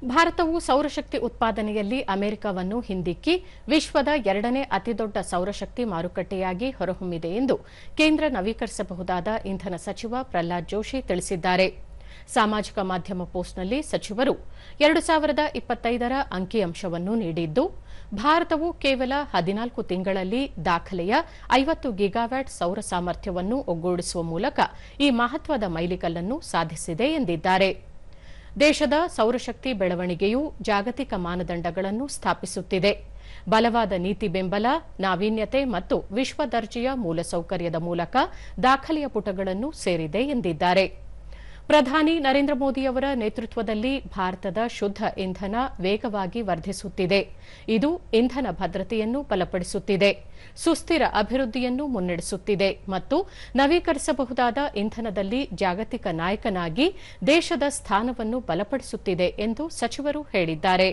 ಭಾರತವು ಸೌರಶಕ್ತಿ ಉತ್ಪಾದನೆಯಲ್ಲಿ ಅಮೆರಿಕವನ್ನು ಹಿಂದಿಕ್ಕಿ ವಿಶ್ವದ ಎರಡನೇ ಅತಿದೊಡ್ಡ ಸೌರಶಕ್ತಿ ಮಾರುಕಟ್ಟೆಯಾಗಿ ಹೊರಹೊಮ್ಮಿದೆ ಎಂದು ಕೇಂದ್ರ ನವೀಕರಿಸಬಹುದಾದ ಇಂಧನ ಸಚಿವ ಪ್ರಹ್ಲಾದ್ ಜೋಶಿ ತಿಳಿಸಿದ್ದಾರೆ. ಸಾಮಾಜಿಕ ಮಾಧ್ಯಮ ಪೋಸ್ಟ್ನಲ್ಲಿ ಸಚಿವರು 2025ರ ಅಂಕಿಅಂಶವನ್ನು ನೀಡಿದ್ದು, ಭಾರತವು ಕೇವಲ 14 ತಿಂಗಳಲ್ಲಿ ದಾಖಲೆಯ 50 ಗಿಗಾವ್ಯಾಟ್ ಸೌರ ಸಾಮರ್ಥ್ಯವನ್ನು ಒಗ್ಗೂಡಿಸುವ ಮೂಲಕ ಈ ಮಹತ್ವದ ಮೈಲಿಗಲ್ಲನ್ನು ಸಾಧಿಸಿದೆ ಎಂದಿದ್ದಾರೆ. ದೇಶದ ಸೌರಶಕ್ತಿ ಬೆಳವಣಿಗೆಯು ಜಾಗತಿಕ ಮಾನದಂಡಗಳನ್ನು ಸ್ಥಾಪಿಸುತ್ತಿದೆ. ಬಲವಾದ ನೀತಿ ಬೆಂಬಲ, ನಾವೀನ್ಯತೆ ಮತ್ತು ವಿಶ್ವ ದರ್ಜೆಯ ಮೂಲಸೌಕರ್ಯದ ಮೂಲಕ ದಾಖಲೆಯ ಪುಟಗಳನ್ನು ಸೇರಿದೆ ಎಂದಿದ್ದಾರೆ. ಪ್ರಧಾನಿ ನರೇಂದ್ರ ಮೋದಿಯವರ ನೇತೃತ್ವದಲ್ಲಿ ಭಾರತದ ಶುದ್ಧ ಇಂಧನ ವೇಗವಾಗಿ ವರ್ಧಿಸುತ್ತಿದೆ. ಇದು ಇಂಧನ ಭದ್ರತೆಯನ್ನು ಬಲಪಡಿಸುತ್ತಿದೆ, ಸುಸ್ಥಿರ ಅಭಿವೃದ್ಧಿಯನ್ನು ಮುನ್ನಡೆಸುತ್ತಿದೆ ಮತ್ತು ನವೀಕರಿಸಬಹುದಾದ ಇಂಧನದಲ್ಲಿ ಜಾಗತಿಕ ನಾಯಕನಾಗಿ ದೇಶದ ಸ್ಥಾನವನ್ನು ಬಲಪಡಿಸುತ್ತಿದೆ ಎಂದು ಸಚಿವರು ಹೇಳಿದ್ದಾರೆ.